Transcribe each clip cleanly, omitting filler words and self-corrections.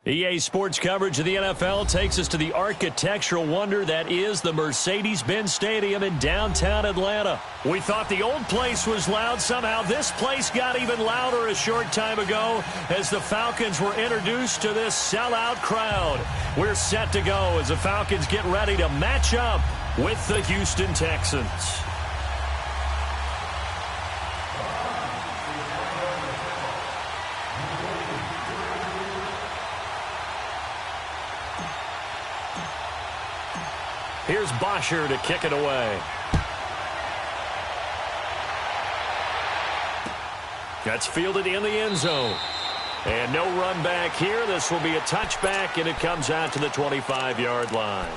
EA Sports coverage of the NFL takes us to the architectural wonder that is the Mercedes-Benz Stadium in downtown Atlanta. We thought the old place was loud. Somehow this place got even louder a short time ago as the Falcons were introduced to this sellout crowd. We're set to go as the Falcons get ready to match up with the Houston Texans. Here's Bosher to kick it away. That's fielded in the end zone. And no run back here. This will be a touchback, and it comes out to the 25-yard line.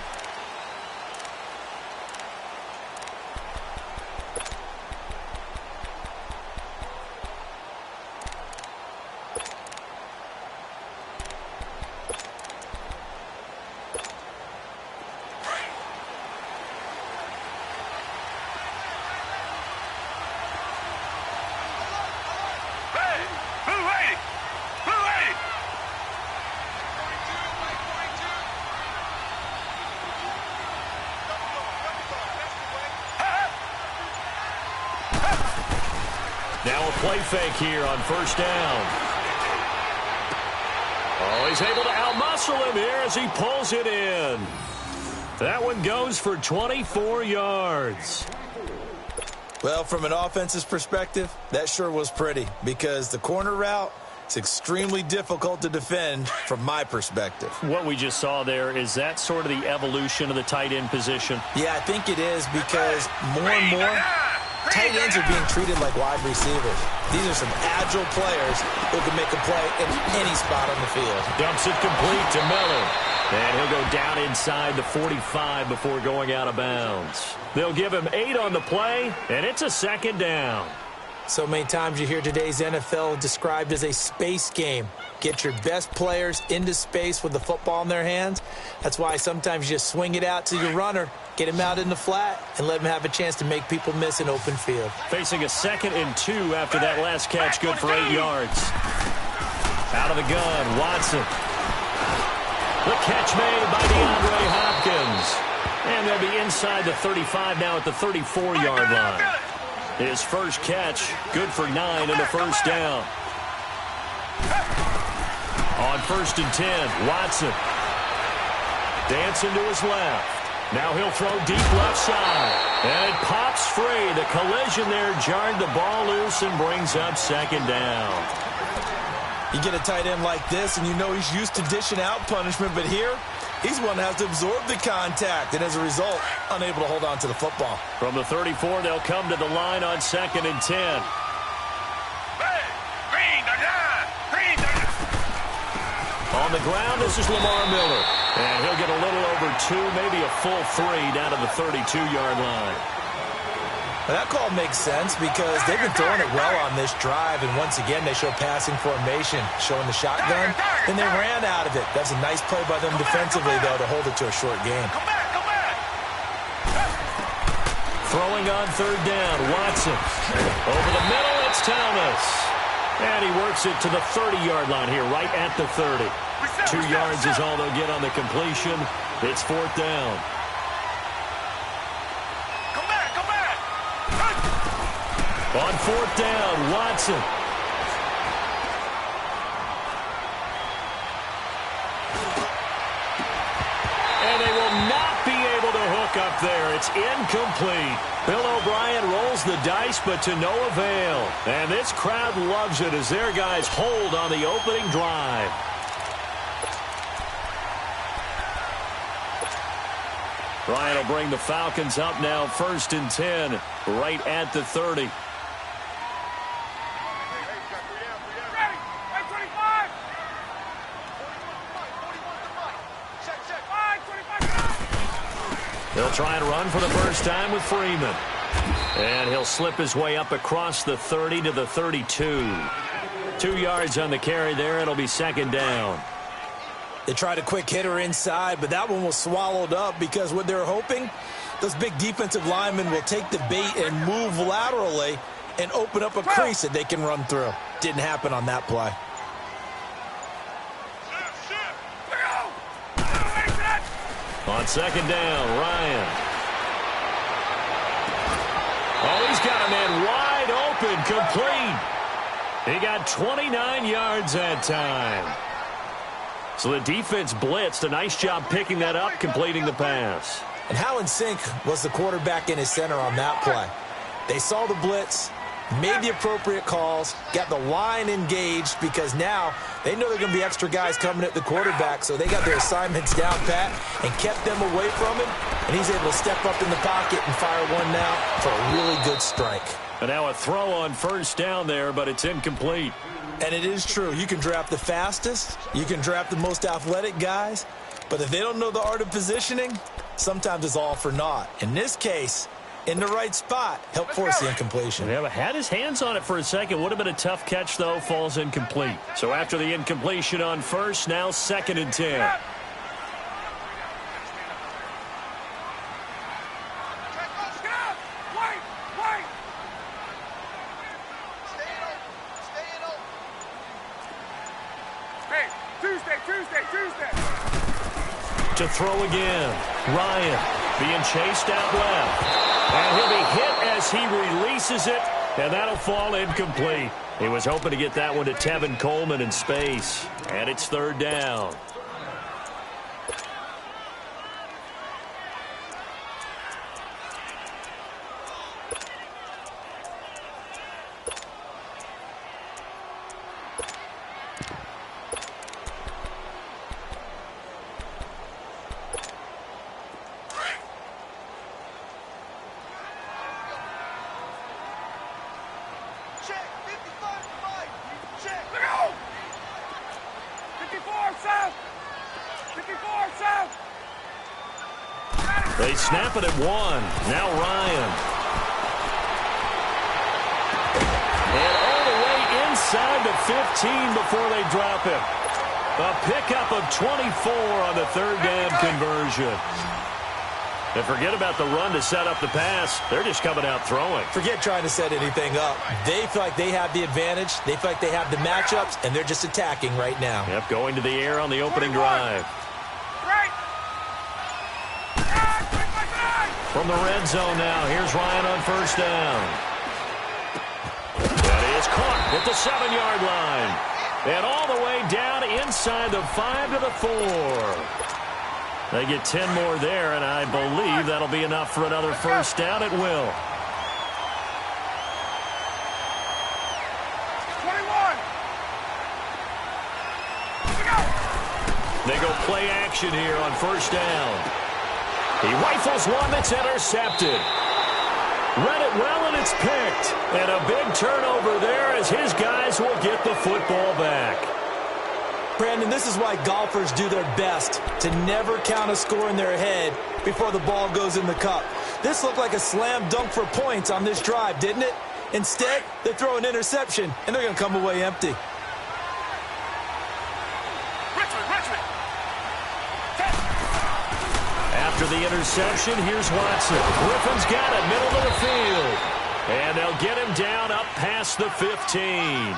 Now a play fake here on first down. Oh, he's able to outmuscle him here as he pulls it in. That one goes for 24 yards. Well, from an offense's perspective, that sure was pretty because the corner route is extremely difficult to defend from my perspective. What we just saw there, is that sort of the evolution of the tight end position? Yeah, I think it is because more and more tight ends are being treated like wide receivers. These are some agile players who can make a play in any spot on the field. Dumps it complete to Miller. And he'll go down inside the 45 before going out of bounds. They'll give him 8 on the play, and it's a second down. So many times you hear today's NFL described as a space game. Get your best players into space with the football in their hands. That's why sometimes you just swing it out to your runner, get him out in the flat, and let him have a chance to make people miss an open field. Facing a 2nd and 2 after that last catch, good for 8 yards. Out of the gun, Watson. The catch made by DeAndre Hopkins. And they'll be inside the 35 now at the 34-yard line. His first catch, good for 9 and a first down. On 1st and 10, Watson. Dancing to his left. Now he'll throw deep left side. And it pops free. The collision there jarred the ball loose and brings up second down. You get a tight end like this, and you know he's used to dishing out punishment, but here, he's one that has to absorb the contact, and as a result, unable to hold on to the football. From the 34, they'll come to the line on 2nd and 10. On the ground, this is Lamar Miller. And he'll get a little over 2, maybe a full 3 down to the 32-yard line. Now that call makes sense because they've been throwing it well on this drive, and once again, they show passing formation, showing the shotgun, and they ran out of it. That's a nice play by them defensively, though, to hold it to a short game. Throwing on 3rd down, Watson. Over the middle, it's Thomas. And he works it to the 30-yard line here, right at the 30. 2 yards is all they'll get on the completion. It's 4th down. On 4th down, Watson. And they will not be able to hook up there. It's incomplete. Bill O'Brien rolls the dice, but to no avail. And this crowd loves it as their guys hold on the opening drive. Ryan will bring the Falcons up now, 1st and 10, right at the 30. They'll try and run for the first time with Freeman. And he'll slip his way up across the 30 to the 32. 2 yards on the carry there. It'll be 2nd down. They tried a quick hitter inside, but that one was swallowed up because what they're hoping, those big defensive linemen will take the bait and move laterally and open up a crease that they can run through. Didn't happen on that play. On second down, Ryan. Oh, he's got a man wide open, complete. He got 29 yards that time. So the defense blitzed. A nice job picking that up, completing the pass. And how in sync was the quarterback and his center on that play? They saw the blitz, made the appropriate calls, got the line engaged because now they know there are going to be extra guys coming at the quarterback, so they got their assignments down pat and kept them away from him, and he's able to step up in the pocket and fire one now for a really good strike. And now a throw on first down there, but it's incomplete. And it is true. You can draft the fastest, you can draft the most athletic guys, but if they don't know the art of positioning, sometimes it's all for naught. In this case, in the right spot, help force the incompletion. Yeah, had his hands on it for a second. Would have been a tough catch, though. Falls incomplete. So after the incompletion on first, now 2nd and 10. To throw again. Ryan being chased out left. And he'll be hit as he releases it, and that'll fall incomplete. He was hoping to get that one to Tevin Coleman in space. And it's 3rd down. They snap it at 1. Now Ryan. And all the way inside the 15 before they drop him. A pickup of 24 on the 3rd down conversion. And forget about the run to set up the pass. They're just coming out throwing. Forget trying to set anything up. They feel like they have the advantage. They feel like they have the matchups, and they're just attacking right now. Yep, going to the air on the opening drive. From the red zone now, here's Ryan on first down. That is caught at the 7-yard line. And all the way down inside the 5 to the 4. They get 10 more there, and I believe that'll be enough for another first down. It will. 21. They go play action here on first down. He rifles one that's intercepted. Read it well, and it's picked. And a big turnover there as his guys will get the football back. Brandon, this is why golfers do their best to never count a score in their head before the ball goes in the cup. This looked like a slam dunk for points on this drive, didn't it? Instead, they throw an interception, and they're going to come away empty. After the interception, here's Watson. Griffin's got it, middle of the field. And they'll get him down up past the 15.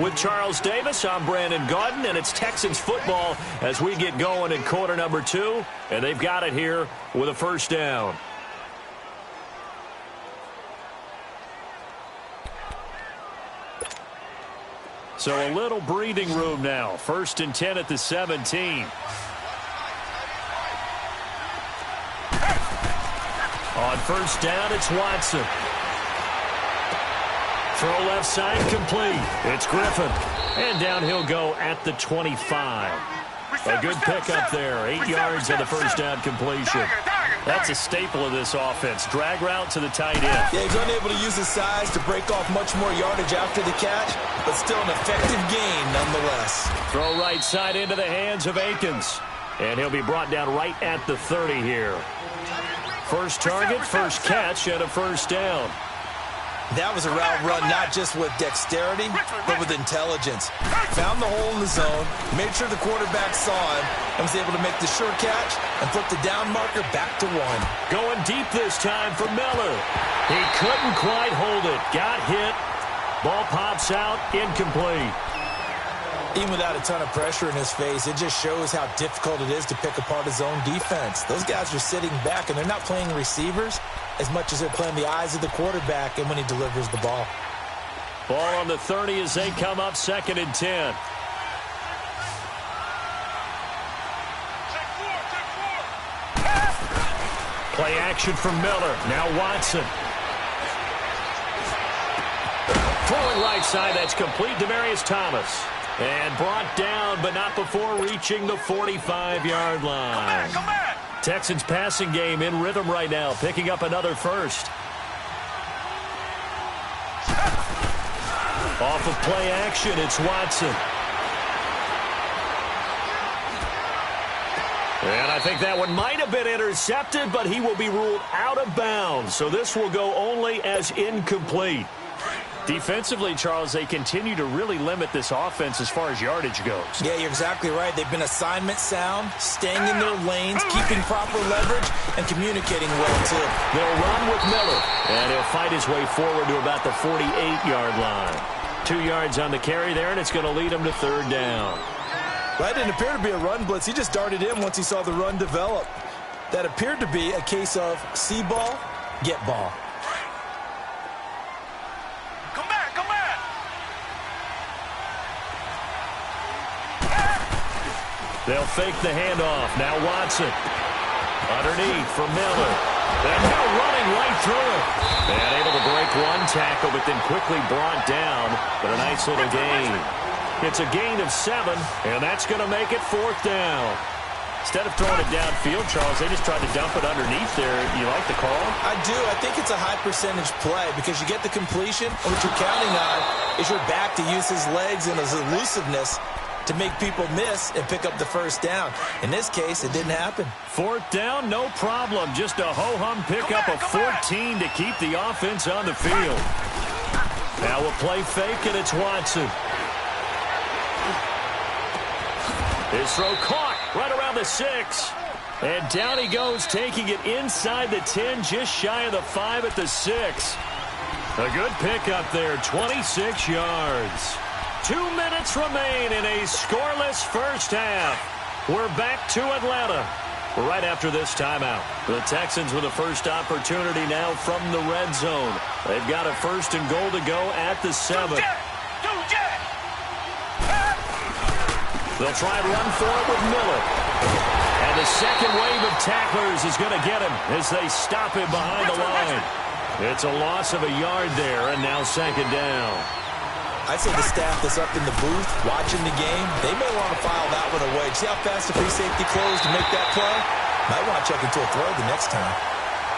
With Charles Davis, I'm Brandon Gaudin, and it's Texans football as we get going in quarter number 2. And they've got it here with a first down. So a little breathing room now. 1st and 10 at the 17. On first down, it's Watson. Throw left side complete. It's Griffin. And down he'll go at the 25. A good pickup there. 8 yards on the first down completion. That's a staple of this offense. Drag route to the tight end. Yeah, he's unable to use his size to break off much more yardage after the catch, but still an effective gain nonetheless. Throw right side into the hands of Akins. And he'll be brought down right at the 30 here. First target, first catch, and a first down. That was a route run not just with dexterity, but with intelligence. Found the hole in the zone, made sure the quarterback saw him, and was able to make the sure catch and flip the down marker back to 1. Going deep this time for Miller. He couldn't quite hold it. Got hit. Ball pops out, incomplete. Even without a ton of pressure in his face, it just shows how difficult it is to pick apart his own defense. Those guys are sitting back, and they're not playing receivers as much as they're playing the eyes of the quarterback and when he delivers the ball. Ball on the 30 as they come up 2nd and 10. Play action from Miller. Now Watson. Throwing right side, that's complete. Demaryius Thomas. And brought down, but not before reaching the 45-yard line. Come back. Texans passing game in rhythm right now, picking up another first. Off of play action, it's Watson. And I think that one might have been intercepted, but he will be ruled out of bounds. So this will go only as incomplete. Defensively, Charles, they continue to really limit this offense as far as yardage goes. Yeah, you're exactly right. They've been assignment sound, staying in their lanes, keeping proper leverage, and communicating well, too. They'll run with Miller, and he'll fight his way forward to about the 48-yard line. 2 yards on the carry there, and it's going to lead him to 3rd down. That didn't appear to be a run blitz. He just darted in once he saw the run develop. That appeared to be a case of see ball, get ball. They'll fake the handoff. Now Watson. Underneath for Miller. And now running right through it. And able to break one tackle, but then quickly brought down. But a nice little gain. It's a gain of 7, and that's going to make it 4th down. Instead of throwing it downfield, Charles, they just tried to dump it underneath there. You like the call? I do. I think it's a high-percentage play because you get the completion, and what you're counting on is your back to use his legs and his elusiveness to make people miss and pick up the 1st down. In this case, it didn't happen. 4th down, no problem. Just a ho-hum pickup of 14 to keep the offense on the field. Now we'll play fake, and it's Watson. His throw caught right around the 6. And down he goes, taking it inside the 10, just shy of the 5 at the 6. A good pickup there, 26 yards. 2 minutes remain in a scoreless first half. We're back to Atlanta right after this timeout. The Texans with a first opportunity now from the red zone. They've got a 1st and goal to go at the 7. They'll try and run for it with Miller. And the second wave of tacklers is going to get him as they stop him behind the line. It's a loss of a yard there, and now 2nd down. I'd say the staff that's up in the booth watching the game, they may want to file that one away. See how fast the free safety closed to make that play? Might want to check into a throw the next time.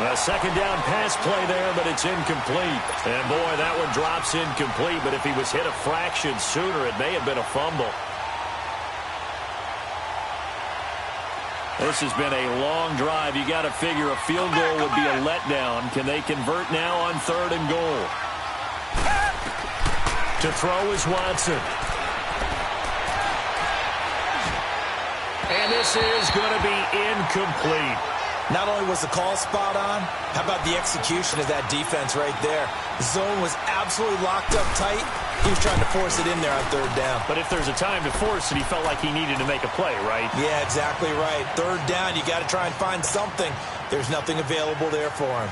A 2nd down pass play there, but it's incomplete. And boy, that one drops incomplete, but if he was hit a fraction sooner, it may have been a fumble. This has been a long drive. You got to figure a field goal would be a letdown. Can they convert now on 3rd and goal? To throw is Watson. And this is going to be incomplete. Not only was the call spot on, how about the execution of that defense right there? The zone was absolutely locked up tight. He was trying to force it in there on 3rd down. But if there's a time to force it, he felt like he needed to make a play, right? Yeah, exactly right. 3rd down, you got to try and find something. There's nothing available there for him.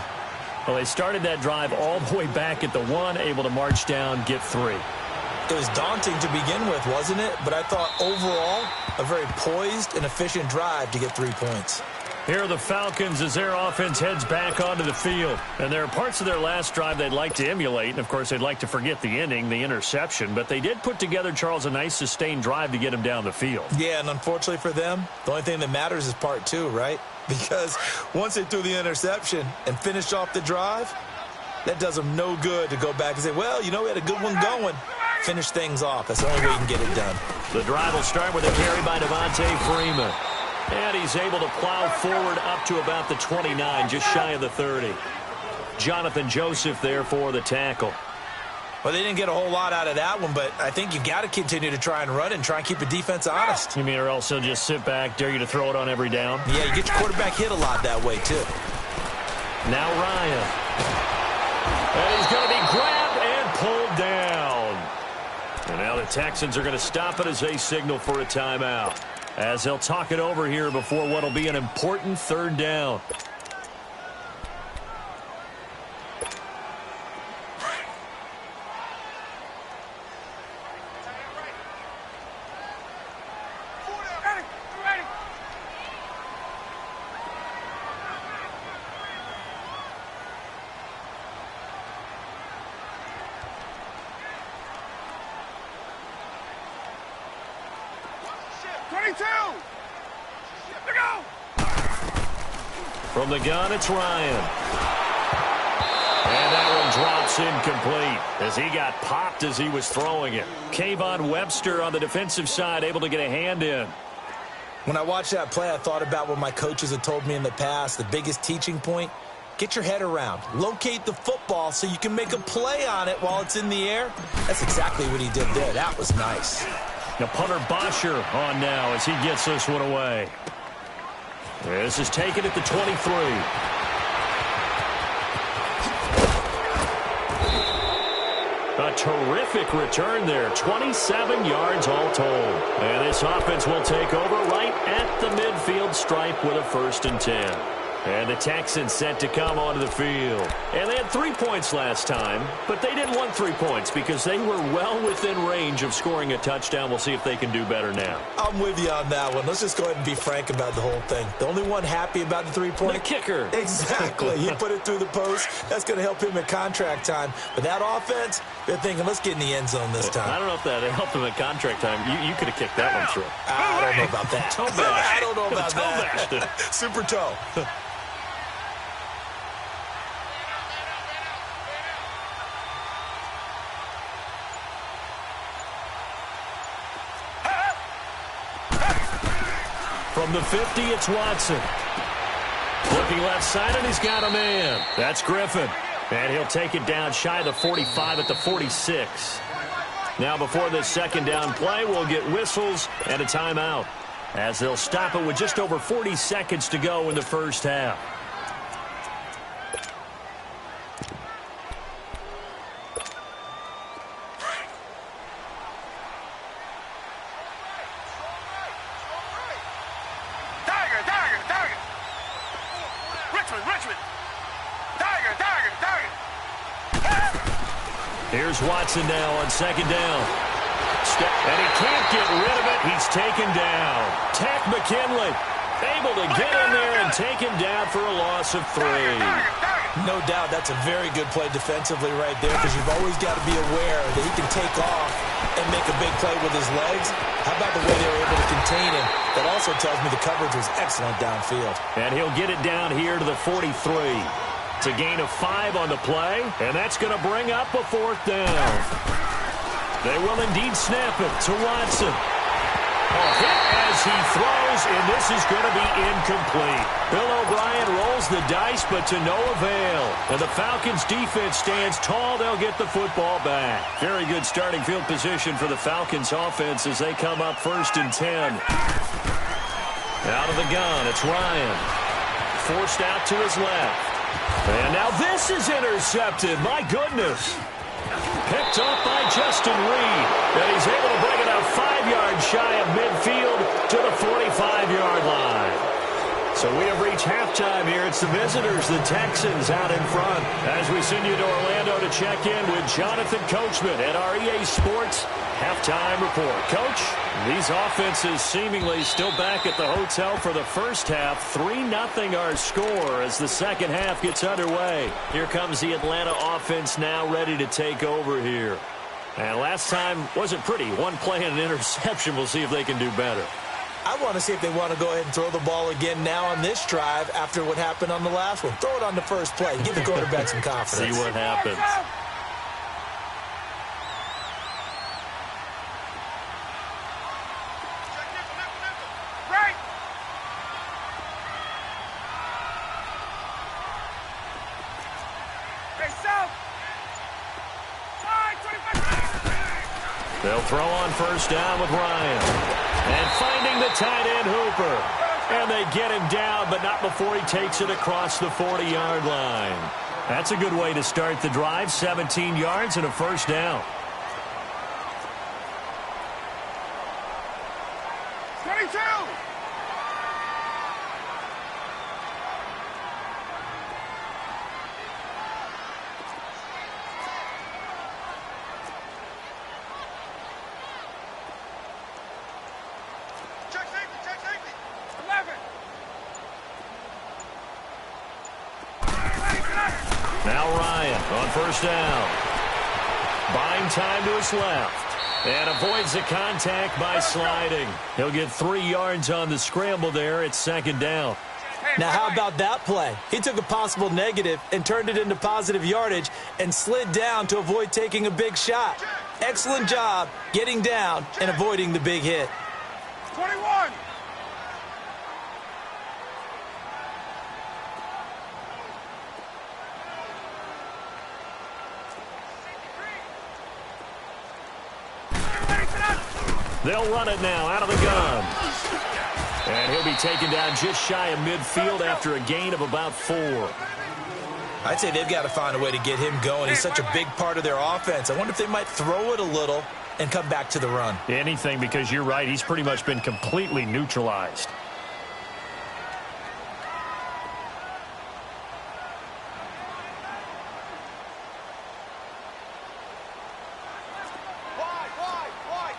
Well, they started that drive all the way back at the 1, able to march down, get 3. It was daunting to begin with, wasn't it? But I thought overall, a very poised and efficient drive to get 3 points. Here are the Falcons as their offense heads back onto the field. And there are parts of their last drive they'd like to emulate. And, of course, they'd like to forget the ending, the interception. But they did put together, Charles, a nice sustained drive to get him down the field. Yeah, and unfortunately for them, the only thing that matters is part 2, right? Because once they threw the interception and finished off the drive, that does them no good to go back and say, well, you know, we had a good one going. Finish things off. That's the only way you can get it done. The drive will start with a carry by Devontae Freeman. And he's able to plow forward up to about the 29, just shy of the 30. Jonathan Joseph there for the tackle. Well, they didn't get a whole lot out of that one, but I think you've got to continue to try and run and try and keep the defense honest. You mean or else he'll just sit back, dare you to throw it on every down? Yeah, you get your quarterback hit a lot that way, too. Now Ryan. And he's going to be grabbed and pulled down. And now The Texans are going to stop it as they signal for a timeout, as they'll talk it over here before what will be an important third down. From the gun, it's Ryan. And that one drops incomplete as he got popped as he was throwing it. Kayvon Webster on the defensive side able to get a hand in. When I watched that play, I thought about what my coaches had told me in the past. The biggest teaching point, get your head around. Locate the football so you can make a play on it while it's in the air. That's exactly what he did there. That was nice. Now punter Bosher on now as he gets this one away. This is taken at the 23. A terrific return there. 27 yards all told. And this offense will take over right at the midfield stripe with a 1st and 10. And the Texans set to come onto the field. And they had 3 points last time, but they didn't want 3 points because they were well within range of scoring a touchdown. We'll see if they can do better now. I'm with you on that one. Let's just go ahead and be frank about the whole thing. The only one happy about the 3-point? The kicker. Exactly. He put it through the post. That's going to help him at contract time. But that offense, they're thinking, let's get in the end zone this time. I don't know if that helped him at contract time. You could have kicked that one through. I don't know about that. Toe bash. I don't know about that. Toe bashed. Super toe. From the 50, it's Watson. Looking left side, and he's got a man. That's Griffin. And he'll take it down shy of the 45 at the 46. Now before this second down play, we'll get whistles and a timeout, as they'll stop it with just over 40 seconds to go in the first half. Here's Watson now on second down. And he can't get rid of it. He's taken down. Tack McKinley able to get in there and take him down for a loss of 3. No doubt that's a very good play defensively right there, because you've always got to be aware that he can take off and make a big play with his legs. How about the way they were able to contain him? That also tells me the coverage was excellent downfield. And he'll get it down here to the 43. It's a gain of 5 on the play, and that's going to bring up a 4th down. They will indeed snap it to Watson. A hit as he throws, and this is going to be incomplete. Bill O'Brien rolls the dice, but to no avail. And the Falcons' defense stands tall. They'll get the football back. Very good starting field position for the Falcons' offense as they come up 1st and 10. Out of the gun, it's Ryan. Forced out to his left. And now this is intercepted. My goodness. Picked off by Justin Reed. And he's able to bring it out 5 yards shy of midfield to the 45-yard line. So we have reached halftime here. It's the visitors, the Texans, out in front. As we send you to Orlando to check in with Jonathan Coachman at our EA Sports Halftime Report. Coach, these offenses seemingly still back at the hotel for the first half. 3-0 our score as the second half gets underway. Here comes the Atlanta offense now ready to take over here. And last time wasn't pretty. One play and an interception. We'll see if they can do better. I want to see if they want to go ahead and throw the ball again now on this drive after what happened on the last one. Throw it on the first play. Give the quarterback some confidence. See what happens. They'll throw on first down with Ryan. And finding the tight end Hooper. And they get him down, but not before he takes it across the 40-yard line. That's a good way to start the drive. 17 yards and a first down. 22! Check safety! 11! Now Ryan on first down. Buying time to his left. And avoids the contact by sliding. He'll get 3 yards on the scramble there. It's second down. Now, how about that play? He took a possible negative and turned it into positive yardage and slid down to avoid taking a big shot. Excellent job getting down and avoiding the big hit. 21! They'll run it now out of the gun. And he'll be taken down just shy of midfield after a gain of about 4. I'd say they've got to find a way to get him going. He's such a big part of their offense. I wonder if they might throw it a little and come back to the run. Anything, because you're right. He's pretty much been completely neutralized.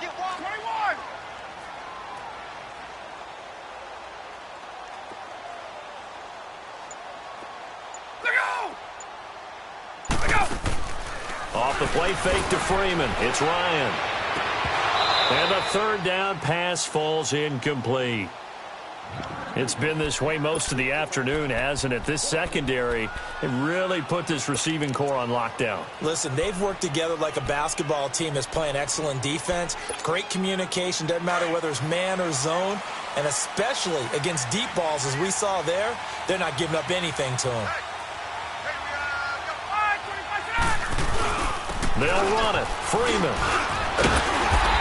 Get one! 21! Let go! Off the play fake to Freeman. It's Ryan. And the third down pass falls incomplete. It's been this way most of the afternoon, hasn't it? This secondary, it really put this receiving core on lockdown. Listen, they've worked together like a basketball team that's playing excellent defense. Great communication, doesn't matter whether it's man or zone. And especially against deep balls, as we saw there, they're not giving up anything to them. They'll run it. Freeman.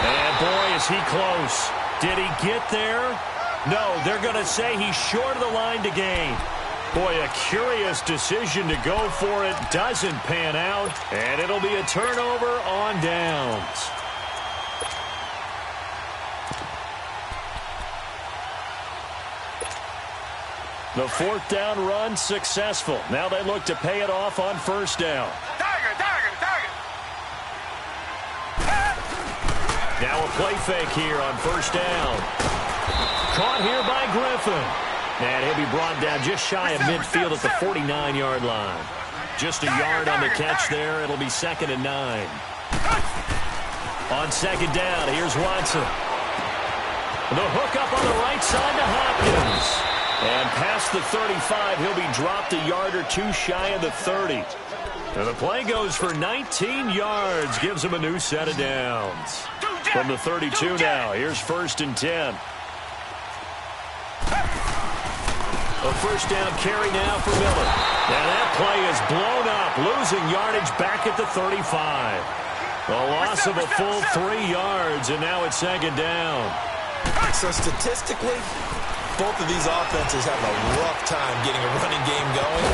And boy, is he close. Did he get there? No, they're going to say he's short of the line to gain. Boy, a curious decision to go for it. Doesn't pan out. And it'll be a turnover on downs. The fourth down run successful. Now they look to pay it off on first down. Tiger! Now a play fake here on first down. Caught here by Griffin. And he'll be brought down just shy of midfield at the 49-yard line. Just a yard on the catch there. It'll be 2nd and 9. On second down, here's Watson. The hook up on the right side to Hopkins. And past the 35, he'll be dropped a yard or 2 shy of the 30. And the play goes for 19 yards. Gives him a new set of downs. From the 32 now, here's 1st and 10. A first down carry now for Miller. And that play is blown up, losing yardage back at the 35. A loss of a full 3 yards, and now it's 2nd down. So statistically, both of these offenses have a rough time getting a running game going.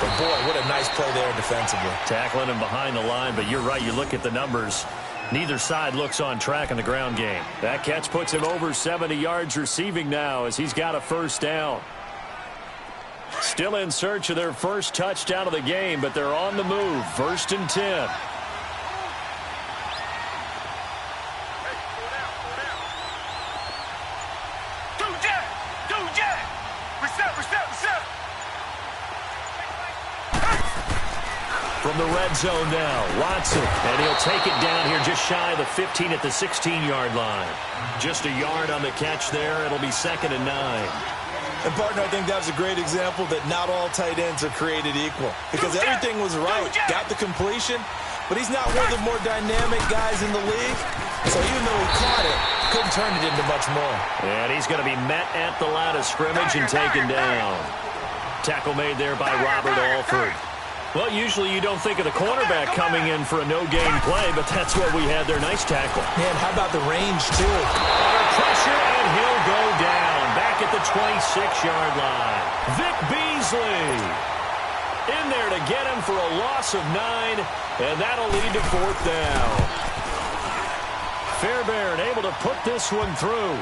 But boy, what a nice play there defensively. Tackling him behind the line, but you're right, you look at the numbers. Neither side looks on track in the ground game. That catch puts him over 70 yards receiving now as he's got a first down. Still in search of their first touchdown of the game, but they're on the move. 1st and 10. From the red zone now, Watson, and he'll take it down here just shy of the 15 at the 16-yard line. Just a yard on the catch there. It'll be 2nd and 9. And, partner, I think that was a great example that not all tight ends are created equal. Because everything was right. Got the completion, but he's not one of the more dynamic guys in the league. So even though he caught it, couldn't turn it into much more. And he's going to be met at the line of scrimmage and taken down. Tackle made there by Robert Alford. Well, usually you don't think of the cornerback coming in for a no-gain play, but that's what we had there. Nice tackle. Man, how about the range, too? Under pressure, and he'll go down. Back at the 26-yard line. Vic Beasley in there to get him for a loss of 9, and that'll lead to 4th down. Fairbairn able to put this one through.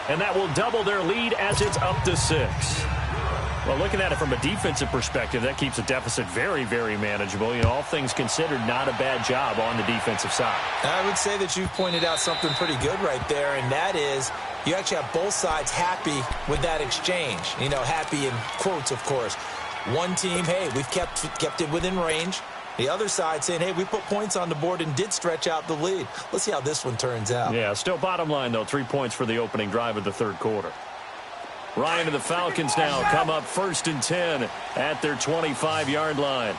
And that will double their lead as it's up to 6. Well, looking at it from a defensive perspective, that keeps a deficit very, very manageable. You know, all things considered, not a bad job on the defensive side. I would say that you've pointed out something pretty good right there, and that is you actually have both sides happy with that exchange. You know, happy in quotes, of course. One team, hey, we've kept it within range. The other side saying, hey, we put points on the board and did stretch out the lead. Let's see how this one turns out. Yeah, still bottom line, though, 3 points for the opening drive of the third quarter. Ryan and the Falcons now come up 1st and 10 at their 25-yard line.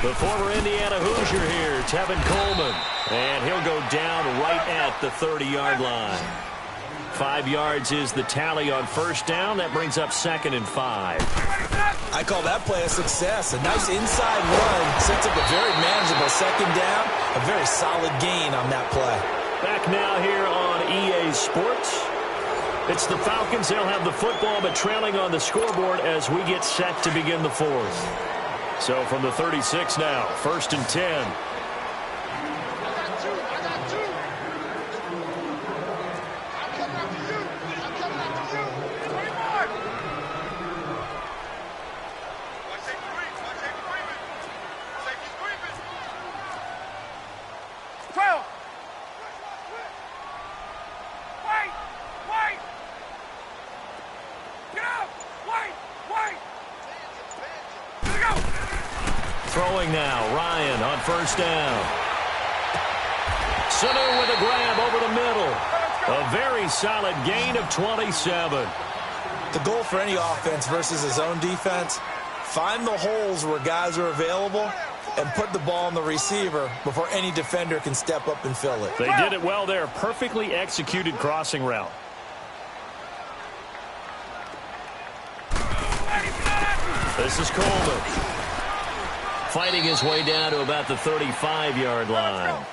The former Indiana Hoosier here, Tevin Coleman. And he'll go down right at the 30-yard line. 5 yards is the tally on first down. That brings up 2nd and 5. I call that play a success. A nice inside run sets up a very manageable 2nd down. A very solid gain on that play. Back now here on EA Sports. It's the Falcons. They'll have the football, but trailing on the scoreboard as we get set to begin the 4th. So from the 36 now, 1st and 10. Throwing now, Ryan on first down. Sanu with a grab over the middle. A very solid gain of 27. The goal for any offense versus his own defense, find the holes where guys are available and put the ball on the receiver before any defender can step up and fill it. They did it well there. Perfectly executed crossing route. This is Coleman. Fighting his way down to about the 35-yard line.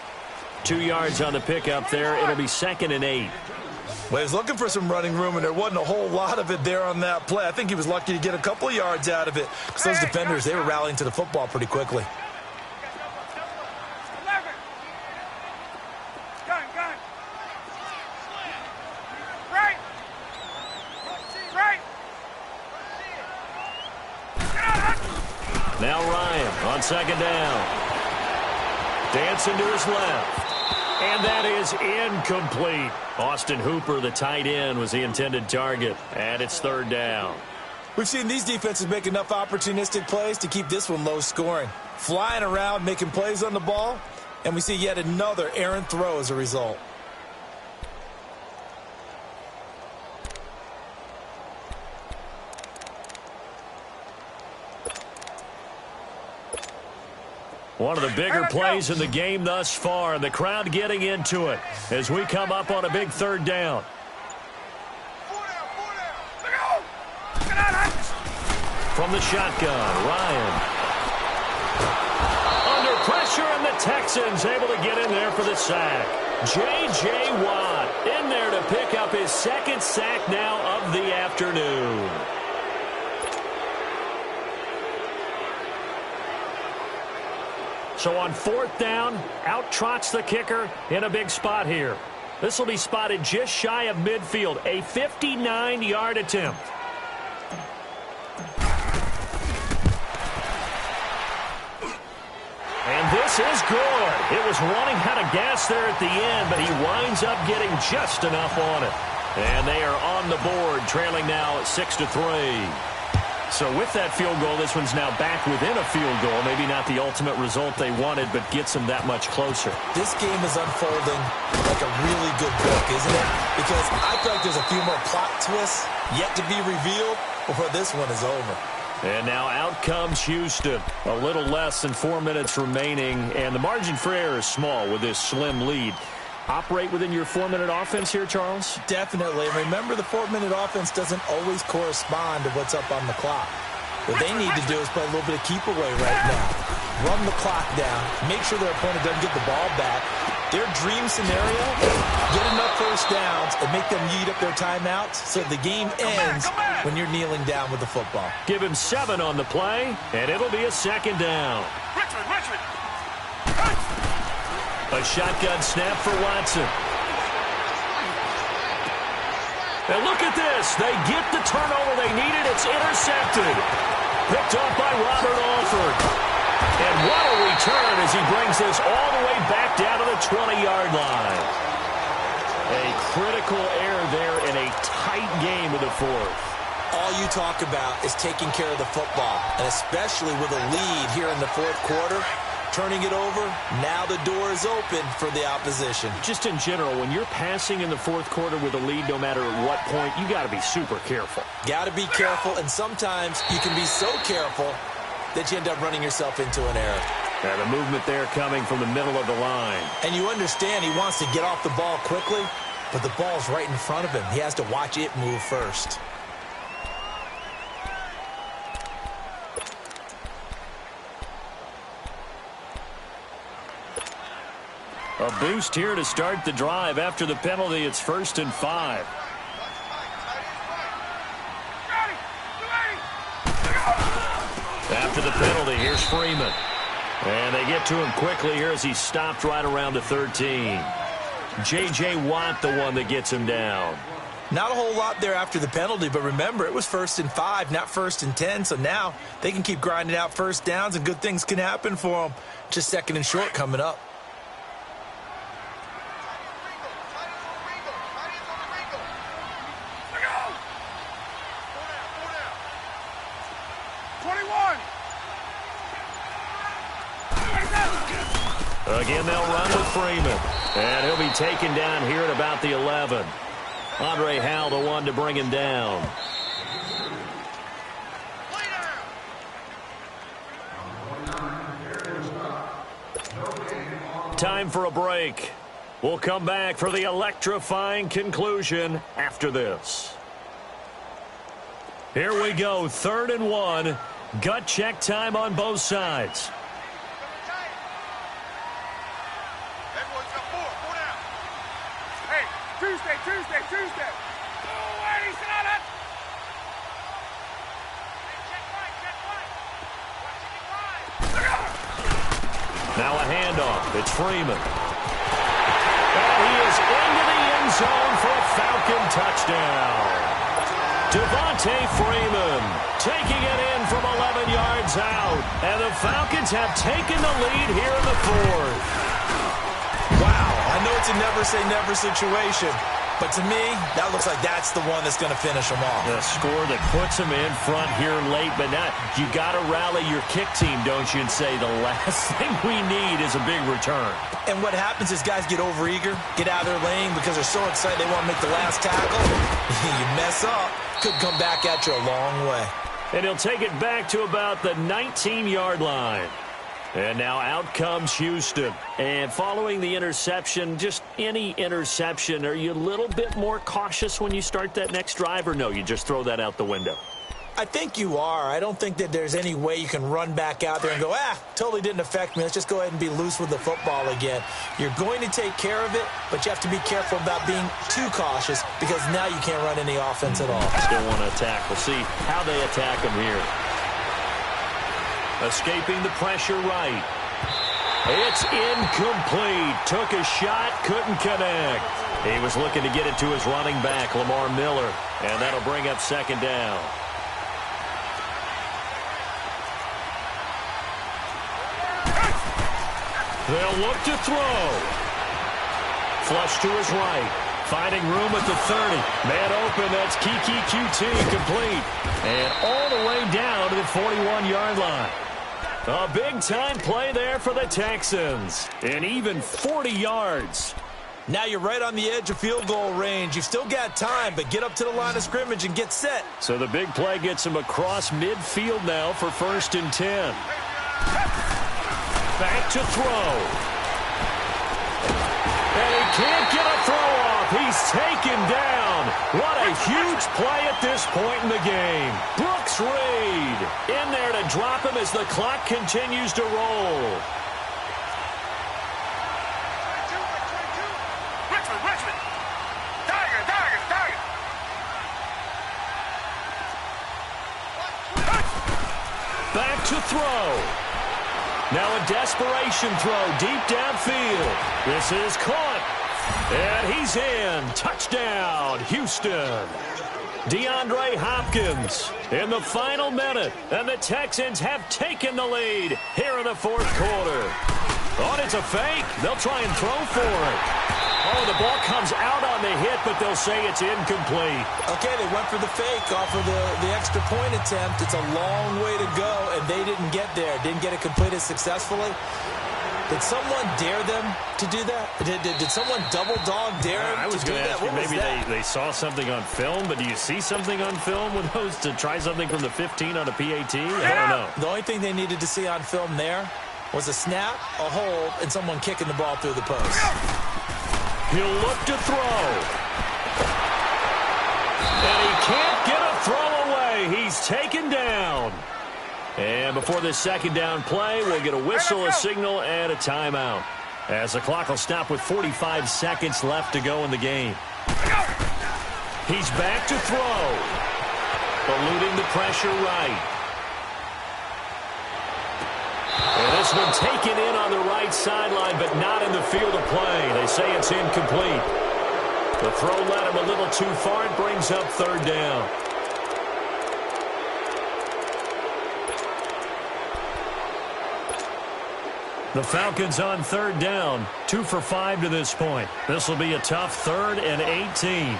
2 yards on the pickup there. It'll be 2nd and 8. Well, he was looking for some running room, and there wasn't a whole lot of it there on that play. I think he was lucky to get a couple of yards out of it because those defenders, they were rallying to the football pretty quickly. Now Ryan on 2nd down. Dancing to his left. And that is incomplete. Austin Hooper, the tight end, was the intended target. And it's 3rd down. We've seen these defenses make enough opportunistic plays to keep this one low scoring. Flying around, making plays on the ball. And we see yet another errant throw as a result. One of the bigger plays in the game thus far. The crowd getting into it as we come up on a big 3rd down. From the shotgun, Ryan. Under pressure, and the Texans able to get in there for the sack. J.J. Watt in there to pick up his 2nd sack now of the afternoon. So on 4th down, out trots the kicker in a big spot here. This will be spotted just shy of midfield, a 59-yard attempt. And this is good. It was running out of gas there at the end, but he winds up getting just enough on it. And they are on the board, trailing now 6-3. So with that field goal, this one's now back within a field goal. Maybe not the ultimate result they wanted, but gets them that much closer. This game is unfolding like a really good book, isn't it? Because I feel like there's a few more plot twists yet to be revealed before this one is over. And now out comes Houston. A little less than 4 minutes remaining, and the margin for error is small with this slim lead. Operate within your 4-minute offense here, Charles? Definitely. Remember, the 4-minute offense doesn't always correspond to what's up on the clock. What they need to do is play a little bit of keep away right now. Run the clock down. Make sure their opponent doesn't get the ball back. Their dream scenario, get enough first downs and make them eat up their timeouts so the game ends when you're kneeling down with the football. Give him 7 on the play, and it'll be a 2nd down. Richmond, A shotgun snap for Watson. And look at this. They get the turnover they needed. It's intercepted. Picked off by Robert Alford. And what a return as he brings this all the way back down to the 20-yard line. A critical error there in a tight game of the fourth. All you talk about is taking care of the football, and especially with a lead here in the fourth quarter. Turning it over, now the door is open for the opposition. Just in general, when you're passing in the fourth quarter with a lead, no matter at what point, you got to be super careful. Got to be careful, and sometimes you can be so careful that you end up running yourself into an error. Now the movement there coming from the middle of the line. And you understand he wants to get off the ball quickly, but the ball's right in front of him. He has to watch it move first. A boost here to start the drive. After the penalty, it's 1st and 5. After the penalty, here's Freeman. And they get to him quickly here as he stopped right around the 13. J.J. Watt, the one that gets him down. Not a whole lot there after the penalty, but remember, it was 1st and 5, not 1st and 10, so now they can keep grinding out first downs and good things can happen for them. Just 2nd and short coming up. Again, they'll run with Freeman. And he'll be taken down here at about the 11. Andre Howell, the one to bring him down. Time for a break. We'll come back for the electrifying conclusion after this. Here we go, 3rd and 1. Gut check time on both sides. Tuesday. Oh, wait, he's not it. Now a handoff. It's Freeman. And he is into the end zone for a Falcon touchdown. Devontae Freeman taking it in from 11 yards out. And the Falcons have taken the lead here in the fourth. Wow, I know it's a never-say-never situation. But to me, that looks like that's the one that's going to finish them off. The score that puts them in front here late, but now you got to rally your kick team, don't you, and say the last thing we need is a big return. And what happens is guys get overeager, get out of their lane because they're so excited they want to make the last tackle. You mess up, could come back at you a long way. And he'll take it back to about the 19-yard line. And now out comes Houston. And following the interception, just any interception, are you a little bit more cautious when you start that next drive, or no, you just throw that out the window? I think you are. I don't think that there's any way you can run back out there and go, totally didn't affect me. Let's just go ahead and be loose with the football again. You're going to take care of it, but you have to be careful about being too cautious because now you can't run any offense at all. Still want to attack. We'll see how they attack him here. Escaping the pressure right. It's incomplete. Took a shot, couldn't connect. He was looking to get it to his running back, Lamar Miller, and that'll bring up 2nd down. They'll look to throw. Flush to his right. Finding room at the 30. Man open, that's Kiki QT complete. And all the way down to the 41-yard line. A big-time play there for the Texans. And even 40 yards. Now you're right on the edge of field goal range. You've still got time, but get up to the line of scrimmage and get set. So the big play gets him across midfield now for 1st and 10. Back to throw. And he can't get a throw off. He's taken down. What a huge play at this point in the game. Brooks Reed in there to drop him as the clock continues to roll. Richmond. Tiger. Back to throw. Now a desperation throw deep downfield. This is caught. And he's in. Touchdown, Houston. DeAndre Hopkins in the final minute. And the Texans have taken the lead here in the fourth quarter. Oh, it's a fake. They'll try and throw for it. Oh, the ball comes out on the hit, but they'll say it's incomplete. Okay, they went for the fake off of the extra point attempt. It's a long way to go, and they didn't get there. Didn't get it completed successfully. Did someone dare them to do that? Did someone double dog dare them I was to do going to that? ask you, What was maybe that? they saw something on film, but do you see something on film with those to try something from the 15 on a PAT? I don't know. The only thing they needed to see on film there was a snap, a hold, and someone kicking the ball through the post. He'll look to throw. And he can't get a throw away. He's taken down. And before this second down play, we'll get a whistle, a signal, and a timeout. As the clock will stop with 45 seconds left to go in the game. He's back to throw. Eluding the pressure right. And this one taken in on the right sideline, but not in the field of play. They say it's incomplete. The throw led him a little too far. It brings up third down. The Falcons on third down. 2 for 5 to this point. This will be a tough 3rd and 18.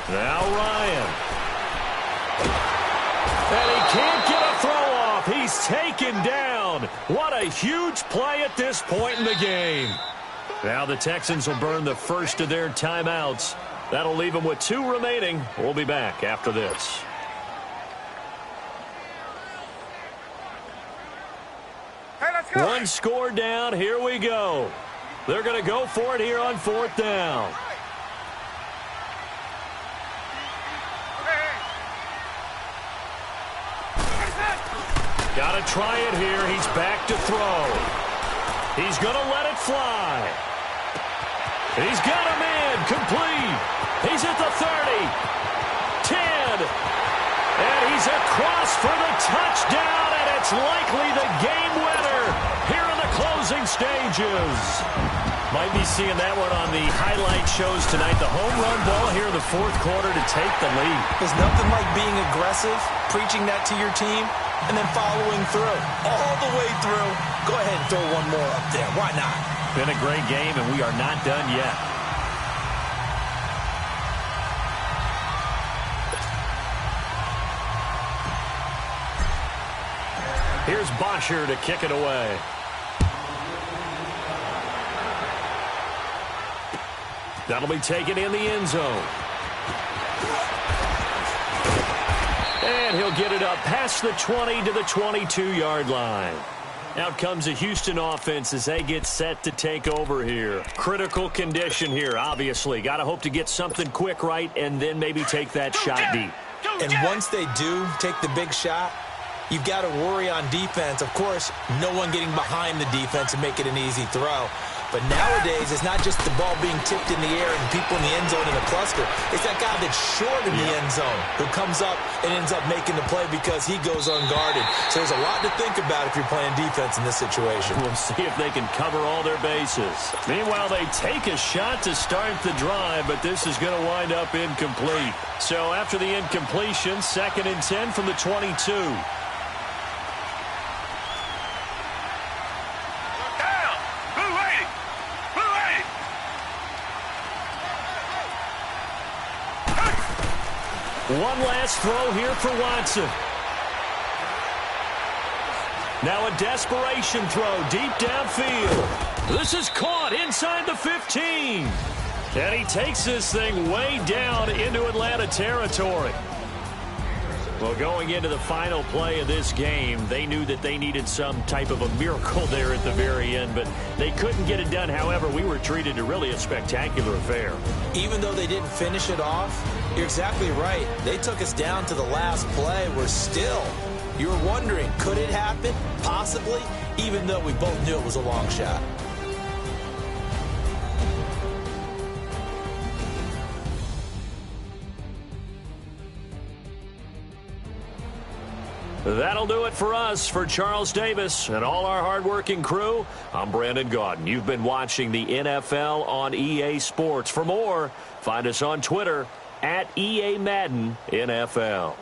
Now Ryan. And he can't get a throw off. He's taken down. What a huge play at this point in the game. Now the Texans will burn the first of their timeouts. That'll leave them with 2 remaining. We'll be back after this. Hey, let's go. 1 score down. Here we go. They're going to go for it here on 4th down. Got to try it here. He's back to throw. He's going to let it fly. He's got him in. Complete. He's at the 30. 10. And he's across for the touchdown, and it's likely the game winner here in the closing stages. Might be seeing that one on the highlight shows tonight. The home run ball here in the 4th quarter to take the lead. There's nothing like being aggressive, preaching that to your team, and then following through. All the way through. Go ahead and throw one more up there. Why not? Been a great game, and we are not done yet. Here's Bosher to kick it away. That'll be taken in the end zone. And he'll get it up past the 20 to the 22-yard line. Out comes the Houston offense as they get set to take over here. Critical condition here, obviously. Got to hope to get something quick right and then maybe take that shot deep. And once they do take the big shot, you've got to worry on defense. Of course, no one getting behind the defense and make it an easy throw. But nowadays, it's not just the ball being tipped in the air and people in the end zone in a cluster. It's that guy that's short in the end zone who comes up and ends up making the play because he goes unguarded. So there's a lot to think about if you're playing defense in this situation. We'll see if they can cover all their bases. Meanwhile, they take a shot to start the drive, but this is going to wind up incomplete. So after the incompletion, 2nd and 10 from the 22. One last throw here for Watson. Now a desperation throw deep downfield. This is caught inside the 15. And he takes this thing way down into Atlanta territory. Well, going into the final play of this game, they knew that they needed some type of a miracle there at the very end, but they couldn't get it done. However, we were treated to really a spectacular affair. Even though they didn't finish it off, you're exactly right. They took us down to the last play. We're still, you were wondering, could it happen? Possibly. even though we both knew it was a long shot. That'll do it for us. For Charles Davis and all our hardworking crew, I'm Brandon Gaudin. You've been watching the NFL on EA Sports. For more, find us on Twitter at EA Madden NFL.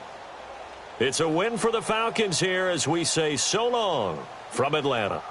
It's a win for the Falcons here as we say so long from Atlanta.